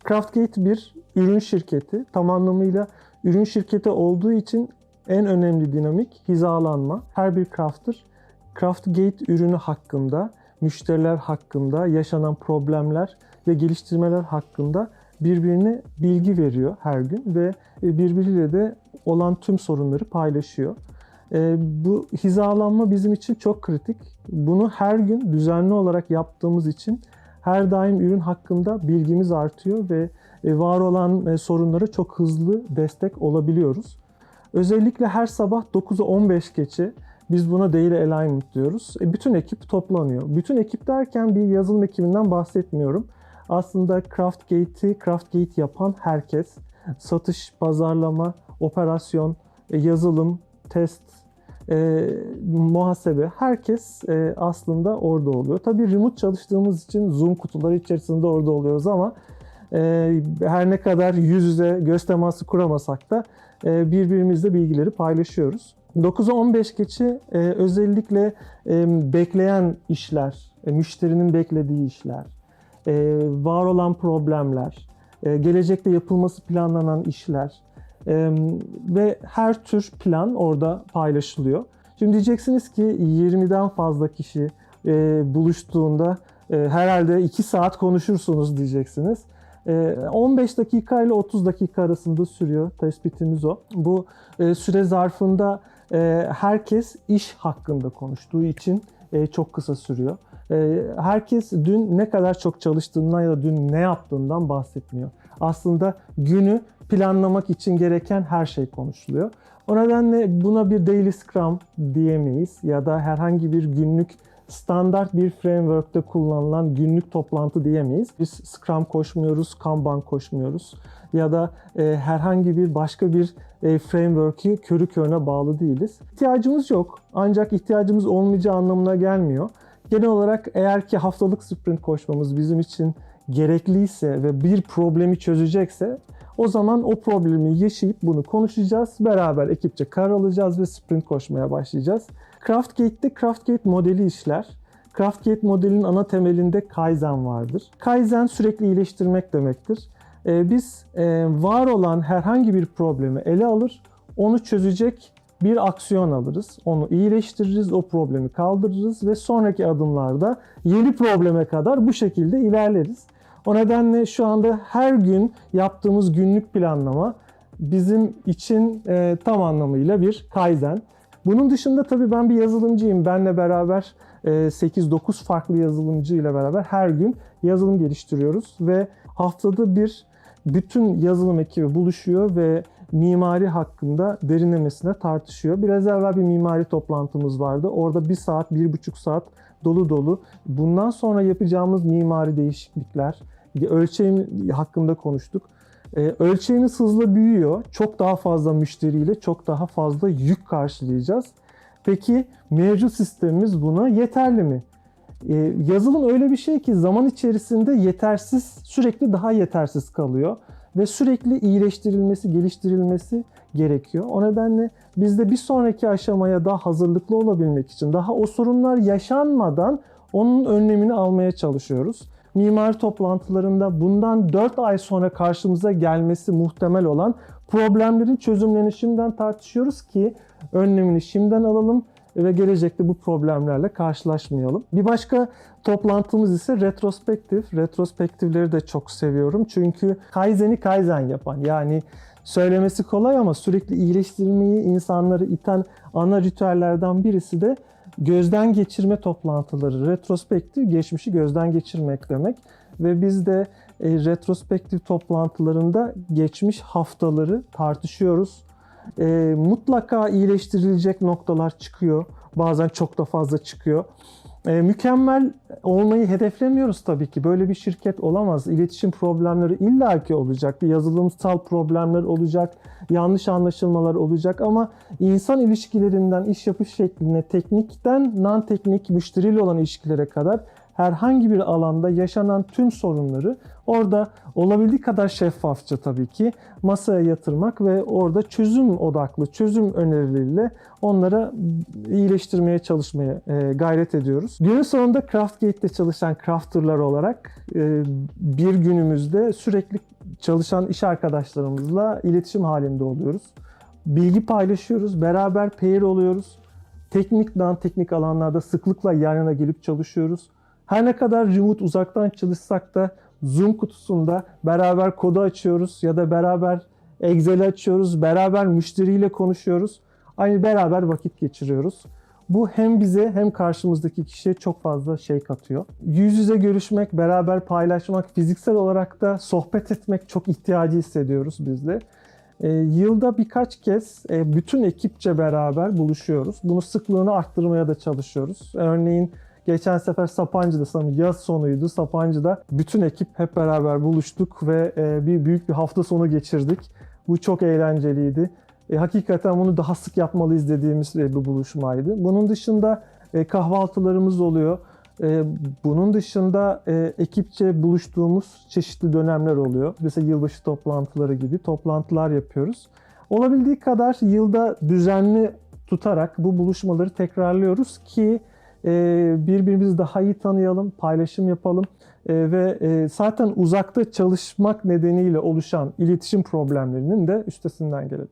Craftgate bir ürün şirketi. Tam anlamıyla ürün şirketi olduğu için en önemli dinamik hizalanma. Her bir crafter, Craftgate ürünü hakkında, müşteriler hakkında, yaşanan problemler ve geliştirmeler hakkında birbirine bilgi veriyor her gün ve birbiriyle de olan tüm sorunları paylaşıyor. Bu hizalanma bizim için çok kritik. Bunu her gün düzenli olarak yaptığımız için her daim ürün hakkında bilgimiz artıyor ve var olan sorunlara çok hızlı destek olabiliyoruz. Özellikle her sabah 9'a 15 geçe biz buna Daily Alignment diyoruz. Bütün ekip toplanıyor. Bütün ekip derken bir yazılım ekibinden bahsetmiyorum. Aslında Craftgate yapan herkes, satış, pazarlama, operasyon, yazılım, test, muhasebe, herkes aslında orada oluyor. Tabii remote çalıştığımız için Zoom kutuları içerisinde orada oluyoruz ama her ne kadar yüz yüze göz teması kuramasak da birbirimizle bilgileri paylaşıyoruz. 9'a 15 geçe özellikle bekleyen işler, müşterinin beklediği işler, var olan problemler, gelecekte yapılması planlanan işler ve her tür plan orada paylaşılıyor. Şimdi diyeceksiniz ki 20'den fazla kişi buluştuğunda herhalde 2 saat konuşursunuz diyeceksiniz. 15 dakika ile 30 dakika arasında sürüyor, tespitimiz o. Bu süre zarfında herkes iş hakkında konuştuğu için çok kısa sürüyor. Herkes dün ne kadar çok çalıştığından ya da dün ne yaptığından bahsetmiyor. Aslında günü planlamak için gereken her şey konuşuluyor. O nedenle buna bir daily scrum diyemeyiz ya da herhangi bir günlük standart bir framework'te kullanılan günlük toplantı diyemeyiz. Biz Scrum koşmuyoruz, Kanban koşmuyoruz ya da herhangi bir başka bir framework'ü körü körüne bağlı değiliz. İhtiyacımız yok, ancak ihtiyacımız olmayacağı anlamına gelmiyor. Genel olarak eğer ki haftalık sprint koşmamız bizim için gerekliyse ve bir problemi çözecekse o zaman o problemi yaşayıp bunu konuşacağız. Beraber ekipçe karar alacağız ve sprint koşmaya başlayacağız. Craftgate modeli işler. Craftgate modelinin ana temelinde Kaizen vardır. Kaizen sürekli iyileştirmek demektir. Biz var olan herhangi bir problemi ele alır, onu çözecek bir aksiyon alırız. Onu iyileştiririz, o problemi kaldırırız ve sonraki adımlarda yeni probleme kadar bu şekilde ilerleriz. O nedenle şu anda her gün yaptığımız günlük planlama bizim için tam anlamıyla bir Kaizen. Bunun dışında tabii ben bir yazılımcıyım. Benle beraber 8-9 farklı yazılımcı ile beraber her gün yazılım geliştiriyoruz ve haftada bir bütün yazılım ekibi buluşuyor ve mimari hakkında derinlemesine tartışıyor. Biraz evvel bir mimari toplantımız vardı. Orada 1 saat, 1,5 saat dolu dolu bundan sonra yapacağımız mimari değişiklikler, ölçeğim hakkında konuştuk. Ölçeğimiz hızla büyüyor. Çok daha fazla müşteriyle çok daha fazla yük karşılayacağız. Peki mevcut sistemimiz buna yeterli mi? Yazılım öyle bir şey ki zaman içerisinde yetersiz, sürekli daha yetersiz kalıyor ve sürekli iyileştirilmesi, geliştirilmesi gerekiyor. O nedenle biz de bir sonraki aşamaya daha hazırlıklı olabilmek için, daha o sorunlar yaşanmadan onun önlemini almaya çalışıyoruz. Mimari toplantılarında bundan 4 ay sonra karşımıza gelmesi muhtemel olan problemlerin çözümlerini şimdiden tartışıyoruz ki önlemini şimdiden alalım ve gelecekte bu problemlerle karşılaşmayalım. Bir başka toplantımız ise retrospektif. Retrospektifleri de çok seviyorum çünkü Kaizen'i Kaizen yapan, yani söylemesi kolay ama sürekli iyileştirmeyi insanları iten ana ritüellerden birisi de gözden geçirme toplantıları. Retrospektif, geçmişi gözden geçirmek demek. Ve biz de retrospektif toplantılarında geçmiş haftaları tartışıyoruz. Mutlaka iyileştirilecek noktalar çıkıyor. Bazen çok da fazla çıkıyor. Mükemmel olmayı hedeflemiyoruz tabii ki. Böyle bir şirket olamaz. İletişim problemleri illaki olacak. Bir yazılımsal problemler olacak. Yanlış anlaşılmalar olacak ama insan ilişkilerinden iş yapış şekline, teknikten non-teknik müşteriyle olan ilişkilere kadar herhangi bir alanda yaşanan tüm sorunları orada olabildiği kadar şeffafça tabii ki masaya yatırmak ve orada çözüm odaklı, çözüm önerileriyle onlara iyileştirmeye çalışmaya gayret ediyoruz. Günün sonunda Craftgate'de çalışan crafter'lar olarak bir günümüzde sürekli çalışan iş arkadaşlarımızla iletişim halinde oluyoruz. Bilgi paylaşıyoruz, beraber pair oluyoruz. Teknik alanlarda sıklıkla yan yana gelip çalışıyoruz. Her ne kadar remote uzaktan çalışsak da Zoom kutusunda beraber kodu açıyoruz ya da beraber Excel'i açıyoruz, beraber müşteriyle konuşuyoruz. Aynı beraber vakit geçiriyoruz. Bu hem bize hem karşımızdaki kişiye çok fazla şey katıyor. Yüz yüze görüşmek, beraber paylaşmak, fiziksel olarak da sohbet etmek çok ihtiyacı hissediyoruz biz de. Yılda birkaç kez bütün ekipçe beraber buluşuyoruz. Bunu sıklığını arttırmaya da çalışıyoruz. Örneğin geçen sefer Sapancı'da, sanırım yaz sonuydu. Sapancı'da bütün ekip hep beraber buluştuk ve büyük bir hafta sonu geçirdik. Bu çok eğlenceliydi. Hakikaten bunu daha sık yapmalıyız dediğimiz bir buluşmaydı. Bunun dışında kahvaltılarımız oluyor. Bunun dışında ekipçe buluştuğumuz çeşitli dönemler oluyor. Mesela yılbaşı toplantıları gibi toplantılar yapıyoruz. Olabildiği kadar yılda düzenli tutarak bu buluşmaları tekrarlıyoruz ki birbirimizi daha iyi tanıyalım, paylaşım yapalım ve zaten uzakta çalışmak nedeniyle oluşan iletişim problemlerinin de üstesinden gelelim.